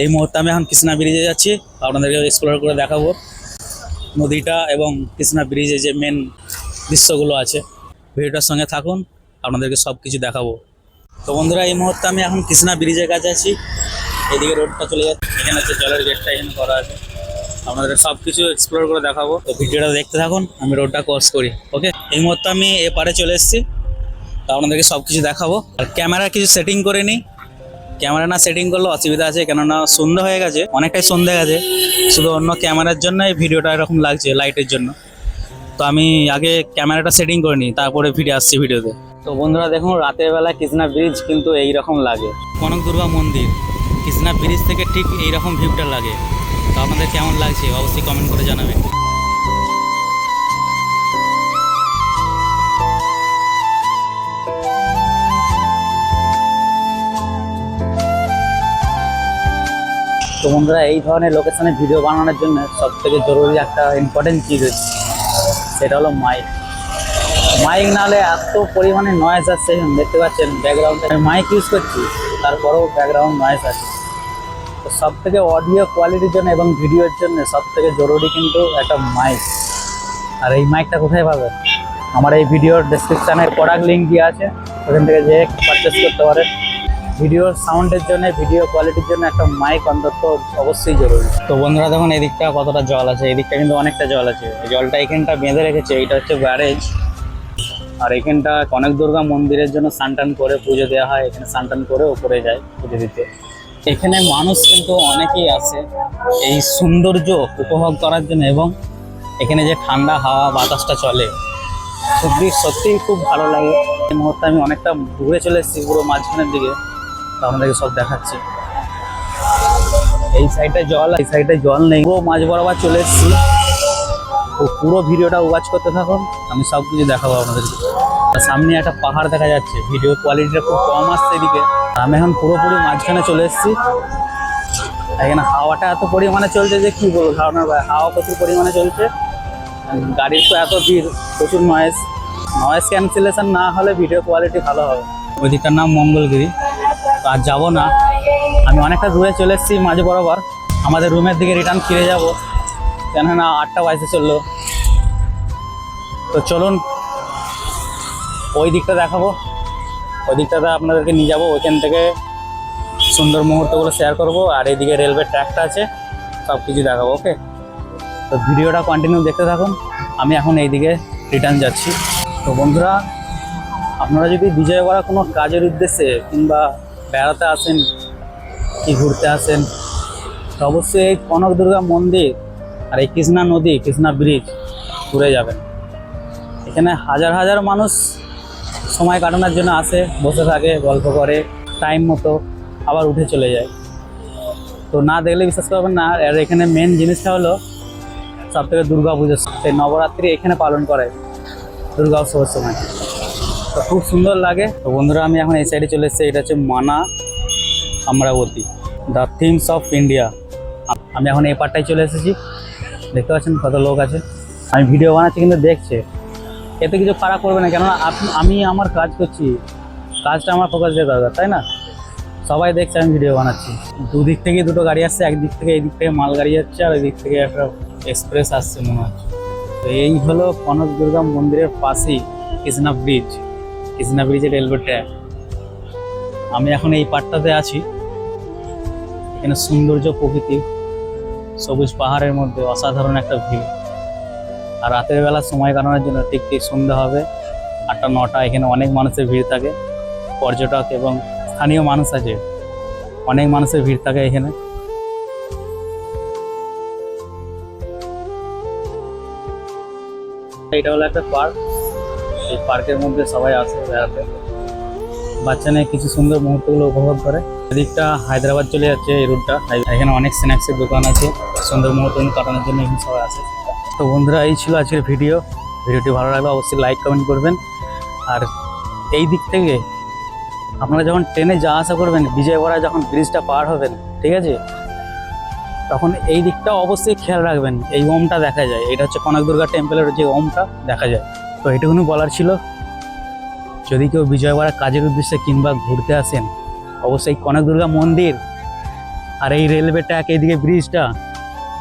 এই মুহূর্তে আমি এখন কৃষ্ণা ব্রিজে যাচ্ছি, আপনাদেরকে এক্সপ্লোর করে দেখাবো নদীটা এবং কৃষ্ণা ব্রিজে যে মেন দৃশ্যগুলো আছে। ভিডিওটার সঙ্গে থাকুন, আপনাদেরকে সব কিছু দেখাবো। তো বন্ধুরা, এই মুহূর্তে আমি এখন কৃষ্ণা ব্রিজের কাছে আছি। এদিকে রোডটা চলে যাচ্ছে, এখানে হচ্ছে জলের গেটটা এখানে করা আছে। আপনাদের সব কিছু এক্সপ্লোর করে দেখাবো, তো ভিডিওটা দেখতে থাকুন। আমি রোডটা ক্রস করি। ওকে, এই মুহূর্তে আমি এপারে চলে এসেছি, তো আপনাদেরকে সব কিছু দেখাবো। আর ক্যামেরা কিছু সেটিং করে নিই, ক্যামেরা না সেটিং করলে অসুবিধা আছে, কেননা সন্ধ্যা হয়ে গেছে, অনেকটাই সন্ধ্যা গেছে। শুধু অন্য ক্যামেরার জন্য এই ভিডিওটা এরকম লাগছে, লাইটের জন্য। তো আমি আগে ক্যামেরাটা সেটিং করে নিই, তারপরে ভিডিও আসছি ভিডিওতে। তো বন্ধুরা দেখুন, রাতের বেলা কৃষ্ণা ব্রিজ কিন্তু এইরকম লাগে। কনক দুর্গা মন্দির কৃষ্ণা ব্রিজ থেকে ঠিক এইরকম ভিউটা লাগে। তো আপনাদের কেমন লাগছে অবশ্যই কমেন্ট করে জানাবেন। তো বন্ধুরা, এই ধরনের লোকেশনে ভিডিও বানানোর জন্য সবথেকে জরুরি একটা ইম্পর্টেন্ট চিজ হচ্ছে, সেটা হলো মাইক। মাইক নাহলে এত পরিমাণে নয়েজ আসছে, দেখতে পাচ্ছেন ব্যাকগ্রাউন্ডে মাইক ইউজ করছি, তারপরেও ব্যাকগ্রাউন্ড নয়েজ আছে। তো সব থেকে অডিও কোয়ালিটির জন্য এবং ভিডিওর জন্য সব থেকে জরুরি কিন্তু একটা মাইক। আর এই মাইকটা কোথায় পাবেন? আমার এই ভিডিওর ডেসক্রিপশানে প্রোডাক্ট লিঙ্ক দিয়ে আছে, ওখান থেকে যেয়ে পারচেস করতে পারেন। ভিডিওর সাউন্ডের জন্য, ভিডিও কোয়ালিটির জন্য একটা মাইক অন্তত অবশ্যই জরুরি। তো বন্ধুরা দেখুন, এদিকটা কতটা জল আছে, এদিকটা কিন্তু অনেকটা জল আছে। এই জলটা এখানটা বেঁধে রেখেছে, এইটা হচ্ছে ব্যারেজ। আর এখানটা কনক দুর্গা মন্দিরের জন্য স্নান করে পুজো দেওয়া হয়, এখানে স্নান করে উপরে যায় পুজো দিতে। এখানে মানুষ কিন্তু অনেকেই আসে এই সৌন্দর্য উপভোগ করার জন্য, এবং এখানে যে ঠান্ডা হাওয়া বাতাসটা চলে, সত্যিই খুব ভালো লাগে। এই মুহূর্তে আমি অনেকটা ঘুরে চলে এসেছি, পুরো মাঝখানের দিকে। তো আপনাদেরকে সব দেখাচ্ছি। এই সাইডে জল, এই সাইডে জল নেই, পুরো মাঝ বরাবর চলে এসেছি। তো পুরো ভিডিওটা ওয়াচ করতে থাকুন, আমি সব কিছু দেখাবো আপনাদেরকে। সামনে একটা পাহাড় দেখা যাচ্ছে, ভিডিও কোয়ালিটিটা খুব কম আসছে এদিকে। আমি এখন পুরোপুরি মাঝখানে চলে এসেছি। এখানে হাওয়াটা এত পরিমাণে চলছে যে কি বলবো, ধারণার বাইরে। হাওয়া প্রচুর পরিমাণে চলছে, গাড়ির তো এত ভিড়, প্রচুর নয়েজ ক্যান্সেলেশন না হলে ভিডিও কোয়ালিটি ভালো হবে। ওই দিকটার নাম মঙ্গলগিরি। তো আর যাবো না, আমি অনেকটা দূরে চলে এসেছি মাঝে বরাবর। আমাদের রুমের দিকে রিটার্ন ফিরে যাবো, কেননা 8টা বাজতে চললো। তো চলুন ওই দিকটা দেখাবো, ওই দিকটাতে আপনাদেরকে নিয়ে যাবো। ওইখান থেকে সুন্দর মুহূর্তগুলো শেয়ার করবো। আর এইদিকে রেলওয়ে ট্র্যাকটা আছে, সব কিছু দেখাবো। ওকে, তো ভিডিওটা কন্টিনিউ দেখতে থাকুন। আমি এখন এইদিকে রিটার্ন যাচ্ছি। তো বন্ধুরা, আপনারা যদি বিজয়ওয়াড়া কোনো কাজের উদ্দেশ্যে কিংবা বেড়াতে আসেন কি ঘুরতে আসেন, তো অবশ্যই এই কনক দুর্গা মন্দির আর এই কৃষ্ণা নদী, কৃষ্ণা ব্রিজ ঘুরে যাবেন। এখানে হাজার হাজার মানুষ সময় কাটানোর জন্য আসে, বসে থাকে, গল্প করে, টাইম মতো আবার উঠে চলে যায়। তো না দেখলে বিশ্বাস করবেন না। আর এখানে মেন জিনিসটা হলো সব থেকে দুর্গা পুজো, সেই নবরাত্রি এখানে পালন করে দুর্গা উৎসবের সময়। তো খুব সুন্দর লাগে। তো বন্ধুরা, আমি এখন এই সাইডে চলে এসেছি, এটা হচ্ছে মানা Amravati, the themes of India. আমি এখন এই পার্টটাই চলে এসেছি, দেখতে পাচ্ছেন কত লোক আছে। আমি ভিডিও বানাচ্ছি কিন্তু দেখছে, এতে কিছু খারাপ করবে না, কেননা আমি আমার কাজ করছি, কাজটা আমার ফোকাস দিয়ে দরকার, তাই না? সবাই দেখছে আমি ভিডিও বানাচ্ছি। দুদিক থেকে দুটো গাড়ি আসছে, একদিক থেকে এই দিক থেকে মাল গাড়ি যাচ্ছে, আর এই দিক থেকে একটা এক্সপ্রেস আসছে মনে হচ্ছে। তো এই হলো কনক দুর্গা মন্দিরের পাশেই কৃষ্ণা ব্রিজ, কৃষ্ণা ব্রিজের রেলওয়ে ট্র্যাক। আমি এখন এই পার্টটাতে আছি। এখানে সৌন্দর্য, প্রকৃতি, সবুজ পাহাড়ের মধ্যে অসাধারণ একটা ভিউ। আর রাতের বেলা সময় কাটানোর জন্য ঠিক সন্ধ্যা হবে 8টা-9টা, এখানে অনেক মানুষের ভিড় থাকে, পর্যটক এবং স্থানীয় মানুষ আছে, অনেক মানুষের ভিড় থাকে এখানে। এটা হলো একটা পার্ক, এই পার্কের মধ্যে সবাই আসে বেড়াতে, বাচ্চা নিয়ে কিছু সুন্দর মুহূর্তগুলো উপভোগ করে। এদিকটা হায়দ্রাবাদ চলে যাচ্ছে এই রুটটা, এখানে অনেক স্ন্যাক্সের দোকান আছে, সুন্দর মুহূর্ত কাটানোর জন্য এখানে সবাই আসে। তো বন্ধুরা, এই ছিল আজকের ভিডিওটি ভালো লাগলে অবশ্যই লাইক কমেন্ট করবেন। আর এই দিক থেকে আপনারা যখন ট্রেনে যাওয়া আসা করবেন, বিজয়ওয়াড়া যখন ব্রিজটা পার হবেন, ঠিক আছে, তখন এই দিকটা অবশ্যই খেয়াল রাখবেন। এই ওমটা দেখা যায়, এটা হচ্ছে কনক দুর্গা টেম্পলের যে ওমটা দেখা যায়। তো এটুকুনি বলার ছিল। যদি কেউ বিজয়ওয়াড়া কাজের উদ্দেশ্যে কিংবা ঘুরতে আসেন, অবশ্যই কনক দুর্গা মন্দির আর এই রেলওয়ে ট্র্যাক এইদিকে ব্রিজটা,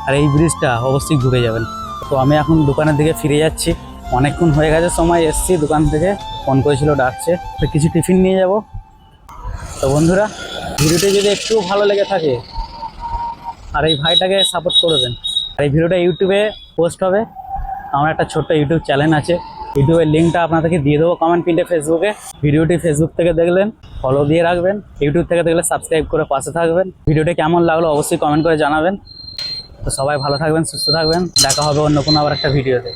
আর এই ব্রিজটা অবশ্যই ঘুরে যাবেন। তো আমি এখন দোকানের দিকে ফিরে যাচ্ছি, অনেকক্ষণ হয়ে গেছে সময়, এসছি দোকান থেকে, ফোন করেছিল ডাকছে, তো কিছু টিফিন নিয়ে যাব। তো বন্ধুরা, ভিডিওটি যদি একটু ভালো লেগে থাকে আর এই ভাইটাকে সাপোর্ট করবেন। আর এই ভিডিওটা ইউটিউবে পোস্ট হবে, আমার একটা ছোট্ট ইউটিউব চ্যানেল আছে, ইউটিউবের লিঙ্কটা আপনাদেরকে দিয়ে দেবো কমেন্ট পিনটে ফেসবুকে। ভিডিওটি ফেসবুক থেকে দেখলেন ফলো দিয়ে রাখবেন, ইউটিউব থেকে দেখলে সাবস্ক্রাইব করে পাশে থাকবেন। ভিডিওটি কেমন লাগলো অবশ্যই কমেন্ট করে জানাবেন। তো সবাই ভালো থাকবেন, সুস্থ থাকবেন, দেখা হবে অন্য কোনো আবার একটা ভিডিওতে।